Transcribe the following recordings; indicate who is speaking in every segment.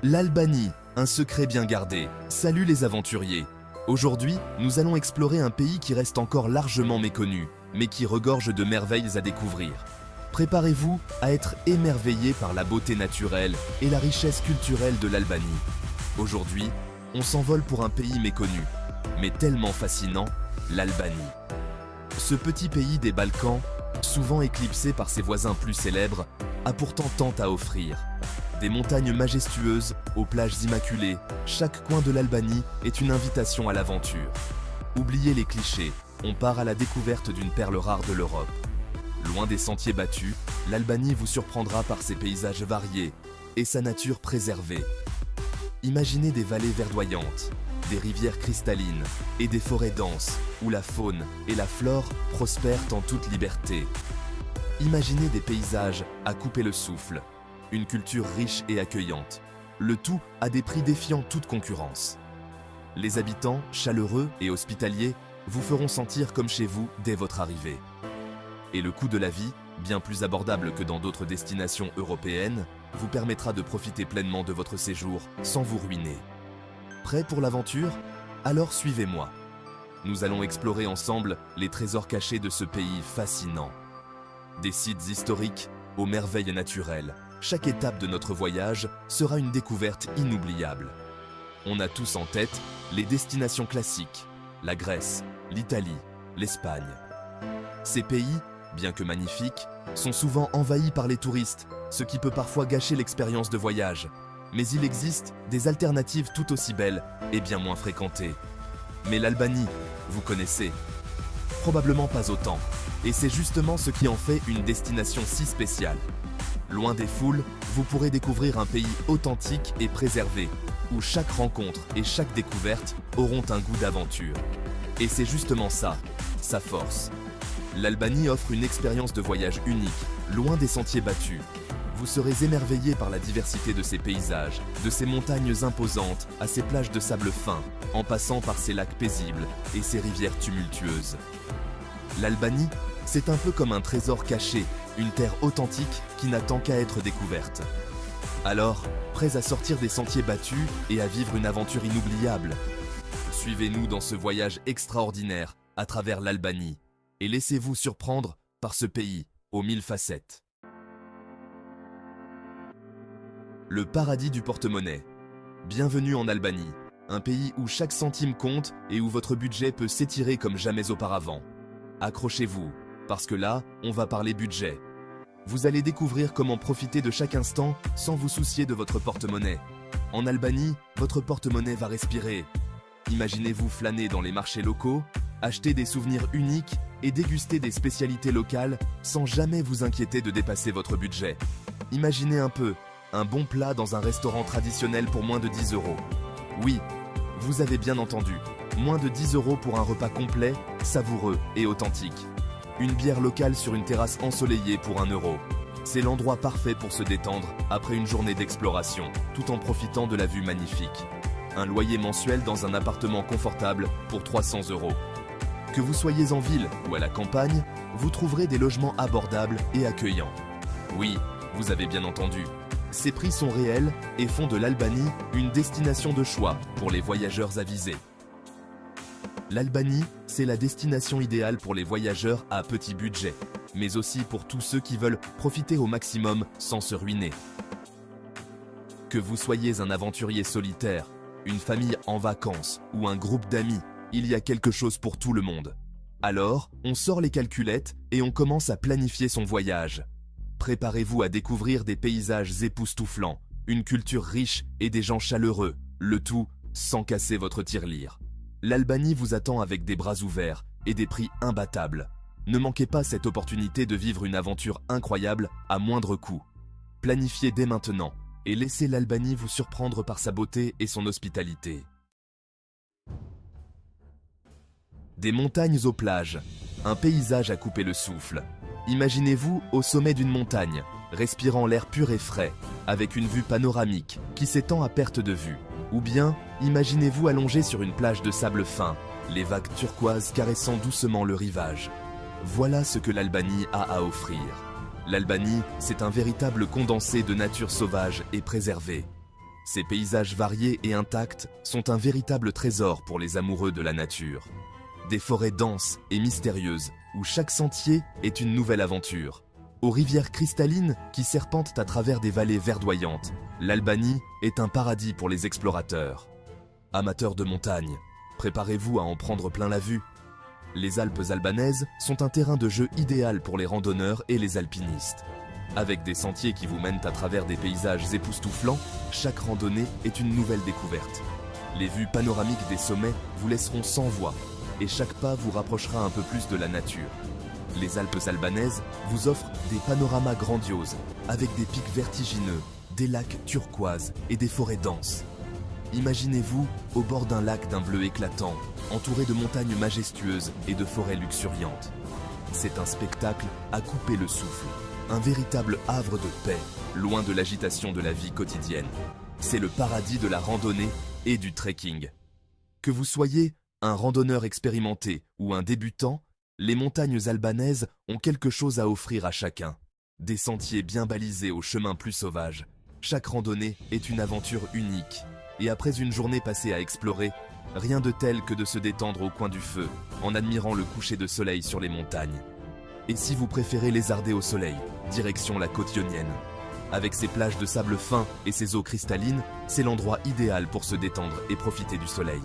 Speaker 1: L'Albanie, un secret bien gardé. Salut les aventuriers. Aujourd'hui, nous allons explorer un pays qui reste encore largement méconnu, mais qui regorge de merveilles à découvrir. Préparez-vous à être émerveillés par la beauté naturelle et la richesse culturelle de l'Albanie. Aujourd'hui, on s'envole pour un pays méconnu, mais tellement fascinant, l'Albanie. Ce petit pays des Balkans, souvent éclipsé par ses voisins plus célèbres, a pourtant tant à offrir. Des montagnes majestueuses aux plages immaculées, chaque coin de l'Albanie est une invitation à l'aventure. Oubliez les clichés, on part à la découverte d'une perle rare de l'Europe. Loin des sentiers battus, l'Albanie vous surprendra par ses paysages variés et sa nature préservée. Imaginez des vallées verdoyantes, des rivières cristallines et des forêts denses où la faune et la flore prospèrent en toute liberté. Imaginez des paysages à couper le souffle, une culture riche et accueillante, le tout à des prix défiant toute concurrence. Les habitants, chaleureux et hospitaliers, vous feront sentir comme chez vous dès votre arrivée. Et le coût de la vie, bien plus abordable que dans d'autres destinations européennes, vous permettra de profiter pleinement de votre séjour sans vous ruiner. Prêt pour l'aventure? Alors suivez-moi. Nous allons explorer ensemble les trésors cachés de ce pays fascinant. Des sites historiques aux merveilles naturelles, chaque étape de notre voyage sera une découverte inoubliable. On a tous en tête les destinations classiques, la Grèce, l'Italie, l'Espagne. Ces pays, bien que magnifiques, sont souvent envahis par les touristes, ce qui peut parfois gâcher l'expérience de voyage. Mais il existe des alternatives tout aussi belles et bien moins fréquentées. Mais l'Albanie, vous connaissez? Probablement pas autant. Et c'est justement ce qui en fait une destination si spéciale. Loin des foules, vous pourrez découvrir un pays authentique et préservé, où chaque rencontre et chaque découverte auront un goût d'aventure. Et c'est justement ça, sa force. L'Albanie offre une expérience de voyage unique, loin des sentiers battus. Vous serez émerveillés par la diversité de ses paysages, de ses montagnes imposantes à ses plages de sable fin, en passant par ses lacs paisibles et ses rivières tumultueuses. L'Albanie, c'est un peu comme un trésor caché, une terre authentique qui n'attend qu'à être découverte. Alors, prêts à sortir des sentiers battus et à vivre une aventure inoubliable? Suivez-nous dans ce voyage extraordinaire à travers l'Albanie et laissez-vous surprendre par ce pays aux 1000 facettes. Le paradis du porte-monnaie. Bienvenue en Albanie, un pays où chaque centime compte et où votre budget peut s'étirer comme jamais auparavant. Accrochez-vous, parce que là, on va parler budget. Vous allez découvrir comment profiter de chaque instant sans vous soucier de votre porte-monnaie. En Albanie, votre porte-monnaie va respirer. Imaginez-vous flâner dans les marchés locaux, acheter des souvenirs uniques et déguster des spécialités locales sans jamais vous inquiéter de dépasser votre budget. Imaginez un peu, un bon plat dans un restaurant traditionnel pour moins de 10 €. Oui, vous avez bien entendu, moins de 10 € pour un repas complet, savoureux et authentique. Une bière locale sur une terrasse ensoleillée pour 1 €. C'est l'endroit parfait pour se détendre après une journée d'exploration, tout en profitant de la vue magnifique. Un loyer mensuel dans un appartement confortable pour 300 €. Que vous soyez en ville ou à la campagne, vous trouverez des logements abordables et accueillants. Oui, vous avez bien entendu. Ces prix sont réels et font de l'Albanie une destination de choix pour les voyageurs avisés. L'Albanie, c'est la destination idéale pour les voyageurs à petit budget, mais aussi pour tous ceux qui veulent profiter au maximum sans se ruiner. Que vous soyez un aventurier solitaire, une famille en vacances ou un groupe d'amis, il y a quelque chose pour tout le monde. Alors, on sort les calculettes et on commence à planifier son voyage. Préparez-vous à découvrir des paysages époustouflants, une culture riche et des gens chaleureux, le tout sans casser votre tirelire. L'Albanie vous attend avec des bras ouverts et des prix imbattables. Ne manquez pas cette opportunité de vivre une aventure incroyable à moindre coût. Planifiez dès maintenant et laissez l'Albanie vous surprendre par sa beauté et son hospitalité. Des montagnes aux plages, un paysage à couper le souffle. Imaginez-vous au sommet d'une montagne, respirant l'air pur et frais, avec une vue panoramique qui s'étend à perte de vue. Ou bien, imaginez-vous allongé sur une plage de sable fin, les vagues turquoises caressant doucement le rivage. Voilà ce que l'Albanie a à offrir. L'Albanie, c'est un véritable condensé de nature sauvage et préservée. Ces paysages variés et intacts sont un véritable trésor pour les amoureux de la nature. Des forêts denses et mystérieuses où chaque sentier est une nouvelle aventure. Aux rivières cristallines qui serpentent à travers des vallées verdoyantes, l'Albanie est un paradis pour les explorateurs. Amateurs de montagne, préparez-vous à en prendre plein la vue. Les Alpes albanaises sont un terrain de jeu idéal pour les randonneurs et les alpinistes. Avec des sentiers qui vous mènent à travers des paysages époustouflants, chaque randonnée est une nouvelle découverte. Les vues panoramiques des sommets vous laisseront sans voix, et chaque pas vous rapprochera un peu plus de la nature. Les Alpes albanaises vous offrent des panoramas grandioses, avec des pics vertigineux, des lacs turquoises et des forêts denses. Imaginez-vous au bord d'un lac d'un bleu éclatant, entouré de montagnes majestueuses et de forêts luxuriantes. C'est un spectacle à couper le souffle, un véritable havre de paix, loin de l'agitation de la vie quotidienne. C'est le paradis de la randonnée et du trekking. Que vous soyez un randonneur expérimenté ou un débutant, les montagnes albanaises ont quelque chose à offrir à chacun. Des sentiers bien balisés aux chemins plus sauvages. Chaque randonnée est une aventure unique. Et après une journée passée à explorer, rien de tel que de se détendre au coin du feu, en admirant le coucher de soleil sur les montagnes. Et si vous préférez lézarder au soleil, direction la côte ionienne. Avec ses plages de sable fin et ses eaux cristallines, c'est l'endroit idéal pour se détendre et profiter du soleil.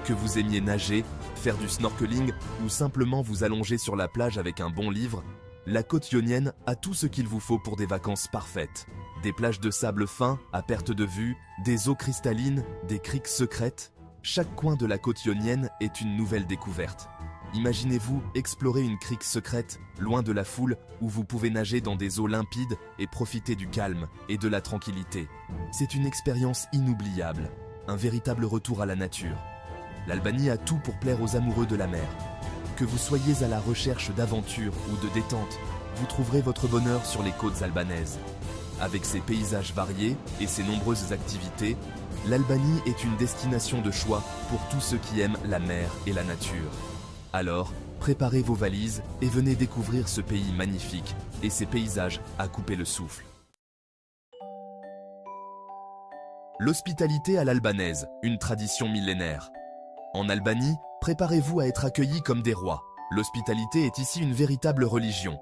Speaker 1: Que vous aimiez nager, faire du snorkeling ou simplement vous allonger sur la plage avec un bon livre, la côte ionienne a tout ce qu'il vous faut pour des vacances parfaites. Des plages de sable fin à perte de vue, des eaux cristallines, des criques secrètes. Chaque coin de la côte ionienne est une nouvelle découverte. Imaginez-vous explorer une crique secrète, loin de la foule, où vous pouvez nager dans des eaux limpides et profiter du calme et de la tranquillité. C'est une expérience inoubliable, un véritable retour à la nature. L'Albanie a tout pour plaire aux amoureux de la mer. Que vous soyez à la recherche d'aventure ou de détente, vous trouverez votre bonheur sur les côtes albanaises. Avec ses paysages variés et ses nombreuses activités, l'Albanie est une destination de choix pour tous ceux qui aiment la mer et la nature. Alors, préparez vos valises et venez découvrir ce pays magnifique et ses paysages à couper le souffle. L'hospitalité à l'albanaise, une tradition millénaire. En Albanie, préparez-vous à être accueillis comme des rois. L'hospitalité est ici une véritable religion.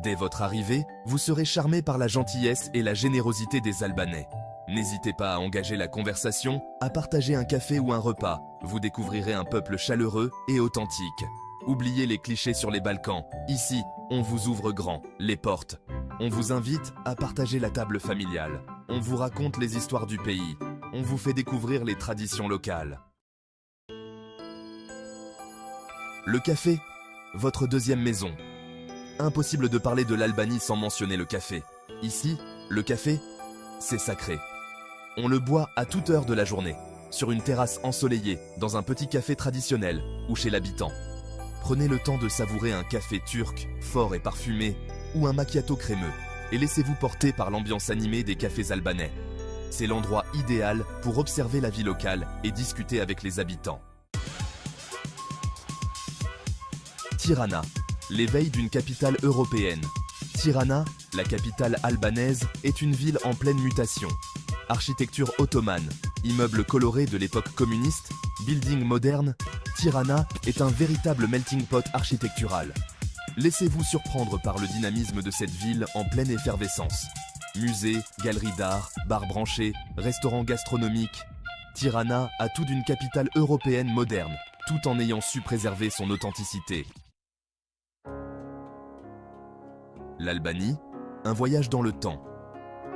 Speaker 1: Dès votre arrivée, vous serez charmé par la gentillesse et la générosité des Albanais. N'hésitez pas à engager la conversation, à partager un café ou un repas. Vous découvrirez un peuple chaleureux et authentique. Oubliez les clichés sur les Balkans. Ici, on vous ouvre grand, les portes. On vous invite à partager la table familiale. On vous raconte les histoires du pays. On vous fait découvrir les traditions locales. Le café, votre deuxième maison. Impossible de parler de l'Albanie sans mentionner le café. Ici, le café, c'est sacré. On le boit à toute heure de la journée, sur une terrasse ensoleillée, dans un petit café traditionnel ou chez l'habitant. Prenez le temps de savourer un café turc, fort et parfumé, ou un macchiato crémeux, et laissez-vous porter par l'ambiance animée des cafés albanais. C'est l'endroit idéal pour observer la vie locale et discuter avec les habitants. Tirana, l'éveil d'une capitale européenne. Tirana, la capitale albanaise, est une ville en pleine mutation. Architecture ottomane, immeubles colorés de l'époque communiste, buildings modernes, Tirana est un véritable melting pot architectural. Laissez-vous surprendre par le dynamisme de cette ville en pleine effervescence. Musées, galeries d'art, bars branchés, restaurants gastronomiques. Tirana a tout d'une capitale européenne moderne, tout en ayant su préserver son authenticité. L'Albanie, un voyage dans le temps.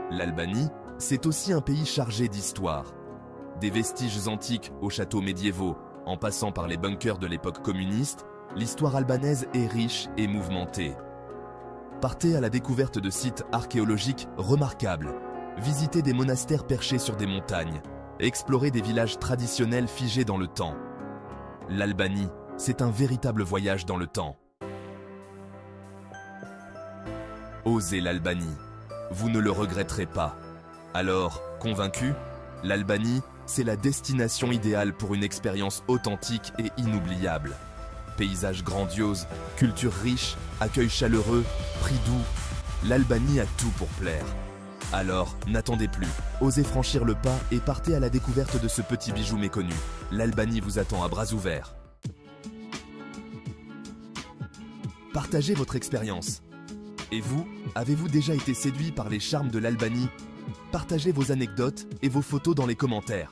Speaker 1: L'Albanie, c'est aussi un pays chargé d'histoire. Des vestiges antiques aux châteaux médiévaux, en passant par les bunkers de l'époque communiste, l'histoire albanaise est riche et mouvementée. Partez à la découverte de sites archéologiques remarquables, visitez des monastères perchés sur des montagnes, explorez des villages traditionnels figés dans le temps. L'Albanie, c'est un véritable voyage dans le temps. Osez l'Albanie, vous ne le regretterez pas. Alors, convaincu, l'Albanie, c'est la destination idéale pour une expérience authentique et inoubliable. Paysages grandioses, culture riche, accueil chaleureux, prix doux, l'Albanie a tout pour plaire. Alors, n'attendez plus. Osez franchir le pas et partez à la découverte de ce petit bijou méconnu. L'Albanie vous attend à bras ouverts. Partagez votre expérience. Et vous, avez-vous déjà été séduit par les charmes de l'Albanie? Partagez vos anecdotes et vos photos dans les commentaires.